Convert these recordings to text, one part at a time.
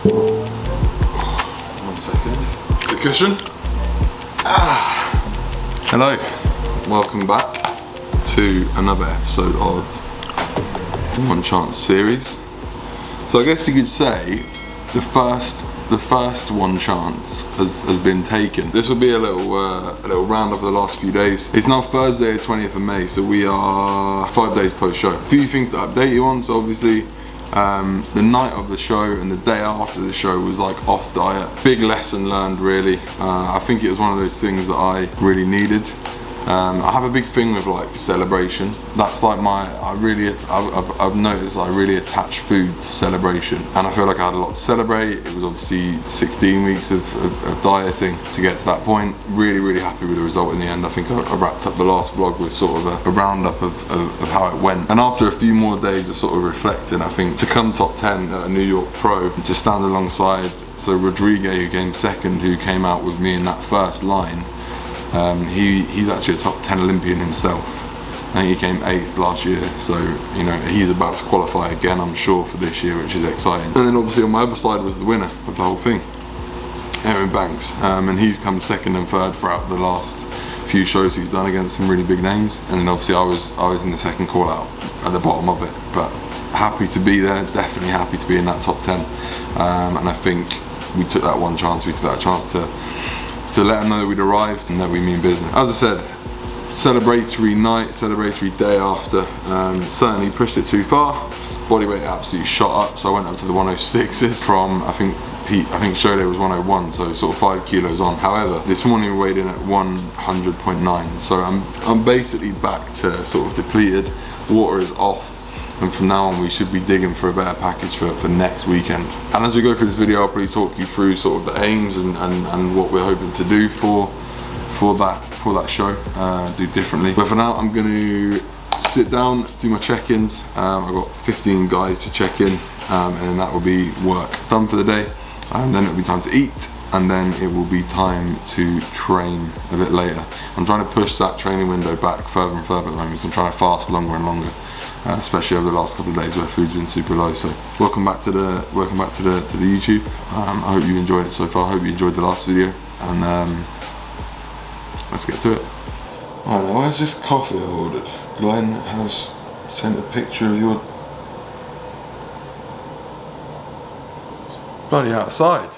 1 second. The cushion. Hello, welcome back to another episode of One Chance series. So I guess you could say the first one chance has been taken. This will be a little roundup of the last few days. It's now Thursday, 20th of May, so we are 5 days post show. A few things to update you on. So obviously, the night of the show and the day after the show was like off diet. Big lesson learned, really. I think it was one of those things that I really needed. I have a big thing with like celebration. That's like I've noticed I really attach food to celebration, and I feel like I had a lot to celebrate. It was obviously 16 weeks of dieting to get to that point. Really happy with the result in the end. I think I wrapped up the last vlog with sort of a roundup of how it went. And after a few more days of sort of reflecting, I think to come top 10 at a New York Pro, to stand alongside Rodrigo, who came second, who came out with me in that first line. He's actually a top 10 Olympian himself. I think he came 8th last year, so you know he's about to qualify again, I'm sure, for this year, which is exciting. And then obviously on my other side was the winner of the whole thing, Aaron Banks, and he's come second and third throughout the last few shows he's done against some really big names. And then obviously I was in the second call out at the bottom of it, but happy to be there, definitely happy to be in that top 10. And I think we took that one chance, we took that chance to let them know that we'd arrived and that we mean business. As I said, celebratory night, celebratory day after. Certainly pushed it too far. Body weight absolutely shot up, so I went up to the 106s from, I think show day was 101, so sort of 5 kilos on. However, this morning we weighed in at 100.9, so I'm basically back to sort of depleted. Water is off, and from now on we should be digging for a better package for next weekend. And as we go through this video, I'll probably talk you through sort of the aims and what we're hoping to do for that show, do differently. But for now, I'm going to sit down, do my check-ins. I've got 15 guys to check in, and then that will be work done for the day. And then it'll be time to eat, and then it will be time to train a bit later. I'm trying to push that training window back further and further at the moment, so I'm trying to fast longer and longer. Especially over the last couple of days where food's been super low. So welcome back to the YouTube. I hope you enjoyed it so far. I hope you enjoyed the last video, and let's get to it. Alright, now where's this coffee I've ordered? Glenn has sent a picture of your bloody outside.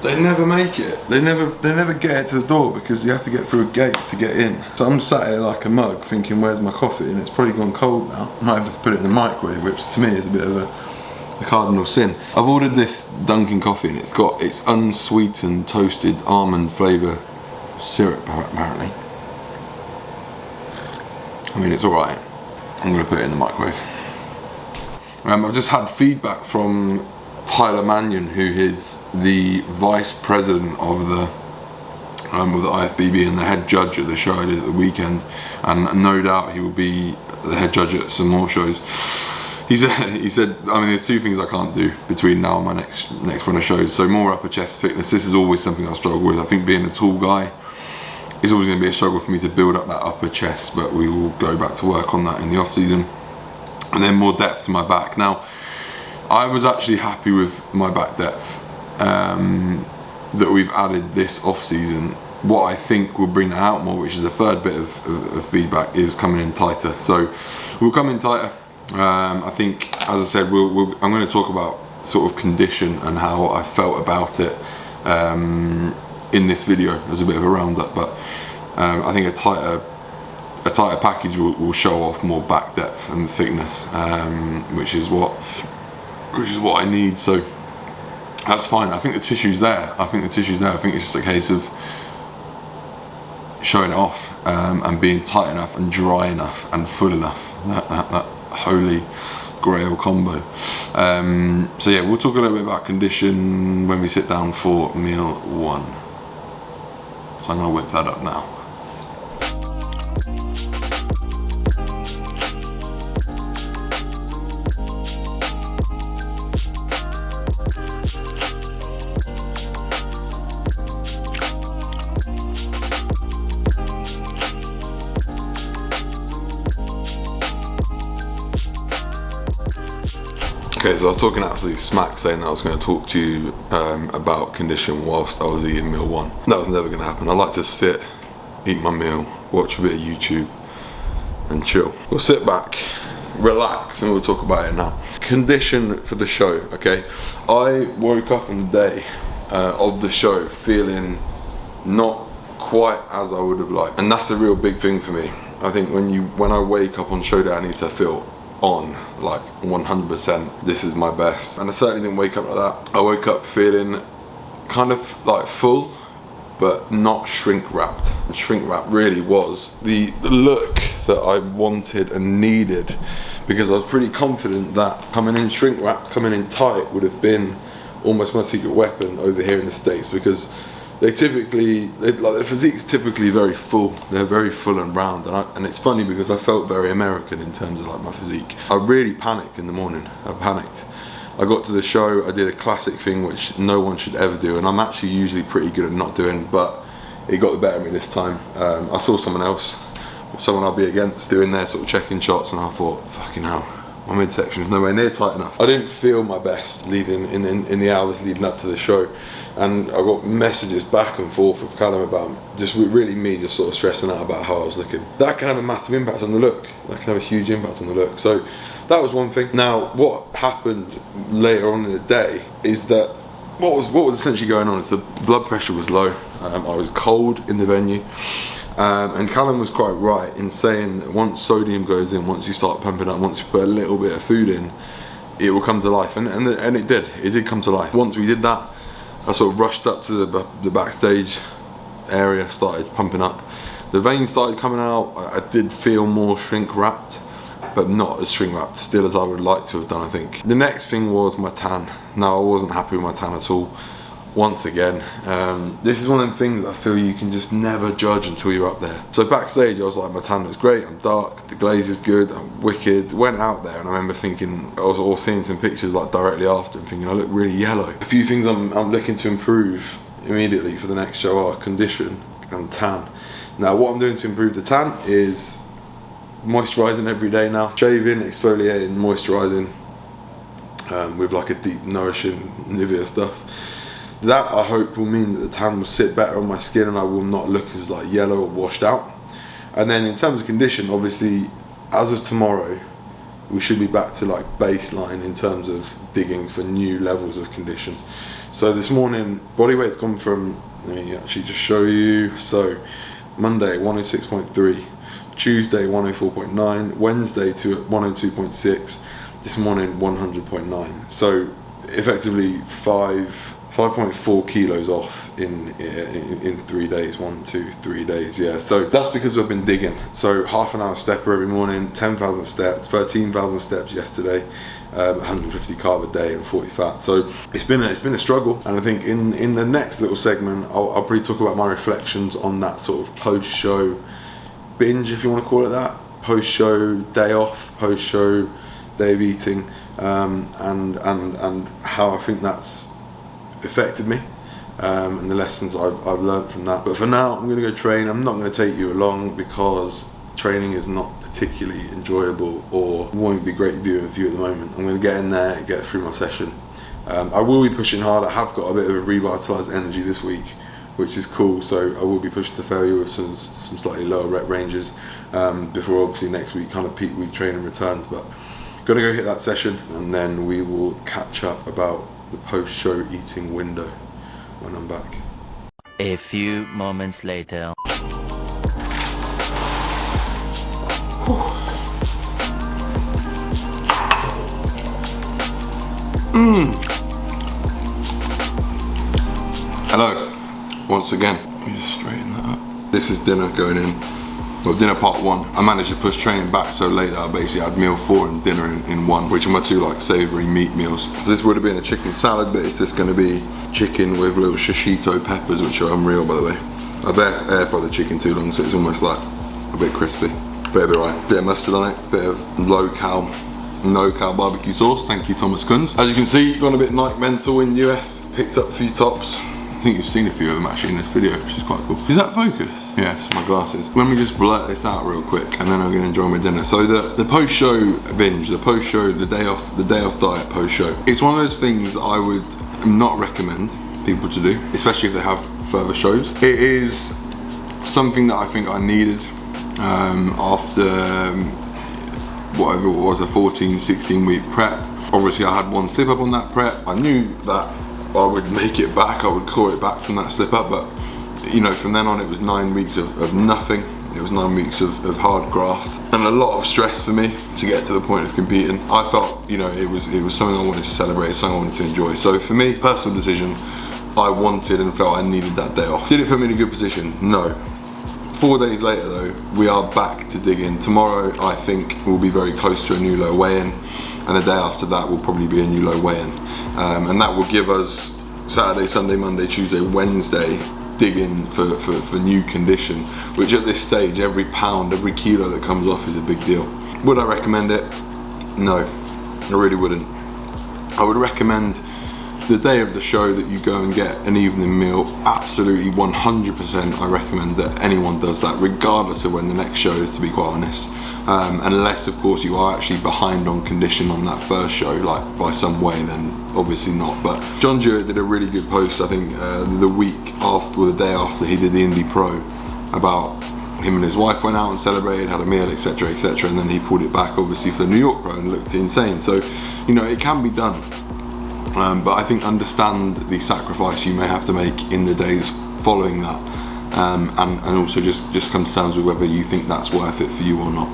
They never make it. They never get it to the door because you have to get through a gate to get in. So I'm sat here like a mug thinking, where's my coffee? And it's probably gone cold now. I might have to put it in the microwave, which to me is a bit of a cardinal sin. I've ordered this Dunkin' coffee, and it's unsweetened toasted almond flavour syrup apparently. I mean, it's alright. I'm gonna put it in the microwave. I've just had feedback from Tyler Mannion, who is the vice president of the IFBB and the head judge at the show I did at the weekend, and no doubt he will be the head judge at some more shows. He said, I mean, there's two things I can't do between now and my next run of shows. So more upper chest fitness. This is always something I struggle with. I think being a tall guy, it's always going to be a struggle for me to build up that upper chest, but we will go back to work on that in the off season. And then more depth to my back. Now, I was actually happy with my back depth that we've added this off season. What I think will bring that out more, which is the third bit of feedback, is coming in tighter. So we'll come in tighter. I think, as I said, I'm going to talk about sort of condition and how I felt about it in this video as a bit of a roundup. But I think a tighter package will show off more back depth and thickness, which is what I need. So that's fine. I think the tissue's there. I think it's just a case of showing it off and being tight enough and dry enough and full enough. That holy grail combo. So yeah, we'll talk a little bit about condition when we sit down for meal 1. So I'm going to whip that up now. Okay, so I was talking absolute smack saying that I was going to talk to you about condition whilst I was eating meal one. That was never going to happen. I like to sit, eat my meal, watch a bit of YouTube and chill. We'll sit back, relax, and we'll talk about it now. Condition for the show, okay? I woke up on the day of the show feeling not quite as I would have liked, and that's a real big thing for me. I think when I wake up on show day, I need to feel on, like 100%, this is my best. And I certainly didn't wake up like that. I woke up feeling kind of like full, but not shrink wrapped. And shrink wrap really was the look that I wanted and needed, because I was pretty confident that coming in shrink wrapped, coming in tight would have been almost my secret weapon over here in the States, because the physique's typically very full. They're very full and round, and it's funny because I felt very American in terms of like my physique. I really panicked in the morning. I panicked. I got to the show, I did a classic thing which no one should ever do, and I'm actually usually pretty good at not doing, but it got the better of me this time. I saw someone I'll be against, doing their sort of check-in shots, and I thought, fucking hell, my midsection is nowhere near tight enough. I didn't feel my best leading in the hours leading up to the show, and I got messages back and forth with Callum about just really me just sort of stressing out about how I was looking. That can have a massive impact on the look. That can have a huge impact on the look. So that was one thing. Now, what happened later on in the day is that what was essentially going on is the blood pressure was low. I was cold in the venue. And Callum was quite right in saying that once sodium goes in, once you start pumping up, once you put a little bit of food in, it will come to life, and it did come to life. Once we did that, I sort of rushed up to the backstage area, started pumping up. The veins started coming out. I did feel more shrink wrapped, but not as shrink wrapped still as I would like to have done, I think. The next thing was my tan. Now, I wasn't happy with my tan at all. Once again, this is one of them things I feel you can just never judge until you're up there. So backstage, I was like, my tan looks great, I'm dark, the glaze is good, I'm wicked. Went out there and I remember thinking, I was all seeing some pictures like directly after and thinking I look really yellow. A few things I'm looking to improve immediately for the next show are condition and tan. Now, what I'm doing to improve the tan is moisturising every day now. Shaving, exfoliating, moisturising with like a deep nourishing Nivea stuff. That I hope will mean that the tan will sit better on my skin and I will not look as like yellow or washed out. And then in terms of condition, obviously as of tomorrow we should be back to like baseline in terms of digging for new levels of condition. So this morning body weight's gone from, let me actually just show you, so Monday 106.3, Tuesday 104.9, Wednesday to 102.6, this morning 100.9. So effectively 5.4 kilos off in 3 days, 1, 2, 3 days, yeah. So that's because I've been digging. So half an hour stepper every morning, 10,000 steps, 13,000 steps yesterday, 150 carb a day and 40 fat. So it's been a struggle. And I think in the next little segment, I'll probably talk about my reflections on that sort of post-show binge, if you want to call it that. Post-show day off, post-show day of eating, and how I think that's affected me, and the lessons I've learned from that. But for now, I'm going to go train. I'm not going to take you along because training is not particularly enjoyable or won't be great viewing for you at the moment. I'm going to get in there and get through my session. I will be pushing hard. I have got a bit of a revitalised energy this week, which is cool, so I will be pushing to failure with some slightly lower rep ranges before obviously next week kind of peak week training returns. But gonna go hit that session and then we will catch up about the post-show eating window when I'm back. A few moments later. Hello, once again. Let me just straighten that up. This is dinner going in. Well, dinner part one. I managed to push training back so late that I basically had meal 4 and dinner in one, which are my two like savoury meat meals. So this would have been a chicken salad, but it's just going to be chicken with little shishito peppers, which are unreal, by the way. I've air fried the chicken too long, so it's almost like a bit crispy. Bit of it right. Bit of mustard on it, bit of low-cal, no-cal barbecue sauce. Thank you, Thomas Kunz. As you can see, gone a bit night mental in the US. Picked up a few tops. think you've seen a few of them actually in this video, which is quite cool. Is that focus? Yes, my glasses. Let me just blurt this out real quick, and then I'm gonna enjoy my dinner. So the post-show binge, the post-show, the day off diet post-show. It's one of those things I would not recommend people to do, especially if they have further shows. It is something that I think I needed after whatever it was, a 14-16 week prep. Obviously I had one slip up on that prep. I knew that I would make it back, I would claw it back from that slip up, but you know, from then on it was 9 weeks of nothing. It was 9 weeks of hard graft and a lot of stress for me to get to the point of competing. I felt, you know, it was something I wanted to celebrate, something I wanted to enjoy. So for me, personal decision, I wanted and felt I needed that day off. Did it put me in a good position? No. 4 days later though, we are back to dig in. Tomorrow, I think, will be very close to a new low weigh-in, and the day after that will probably be a new low weigh-in. And that will give us Saturday, Sunday, Monday, Tuesday, Wednesday, dig in for new condition, which at this stage, every pound, every kilo that comes off is a big deal. Would I recommend it? No, I really wouldn't. I would recommend the day of the show that you go and get an evening meal. Absolutely 100% I recommend that anyone does that, regardless of when the next show is, to be quite honest. Unless of course you are actually behind on condition on that first show, like by some way, then obviously not. But John Jewett did a really good post, I think the week after, or the day after he did the IFBB Pro, about him and his wife went out and celebrated, had a meal, etc, etc, and then he pulled it back obviously for the New York Pro and looked insane. So, you know, it can be done. But I think understand the sacrifice you may have to make in the days following that, and also just come to terms with whether you think that's worth it for you or not.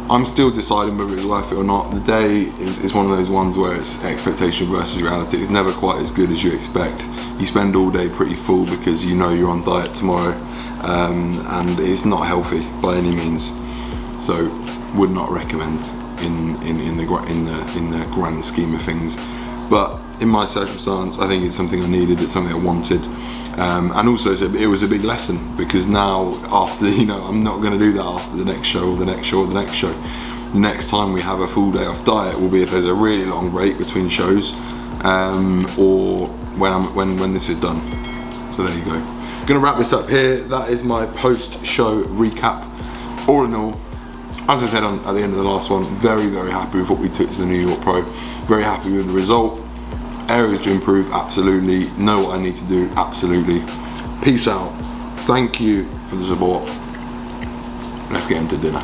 I'm still deciding whether it's worth it or not. The day is one of those ones where it's expectation versus reality. It's never quite as good as you expect. You spend all day pretty full because you know you're on diet tomorrow, and it's not healthy by any means. So would not recommend in the grand scheme of things. But in my circumstance, I think it's something I needed, it's something I wanted. And also it was a big lesson, because now after, you know, I'm not going to do that after the next show or the next show or the next show. The next time we have a full day off diet will be if there's a really long break between shows, or when this is done. So there you go. I'm going to wrap this up here. That is my post-show recap. All in all, as I said at the end of the last one, very, very happy with what we took to the New York Pro. Very happy with the result. Areas to improve, absolutely. Know what I need to do, absolutely. Peace out. Thank you for the support. Let's get into dinner.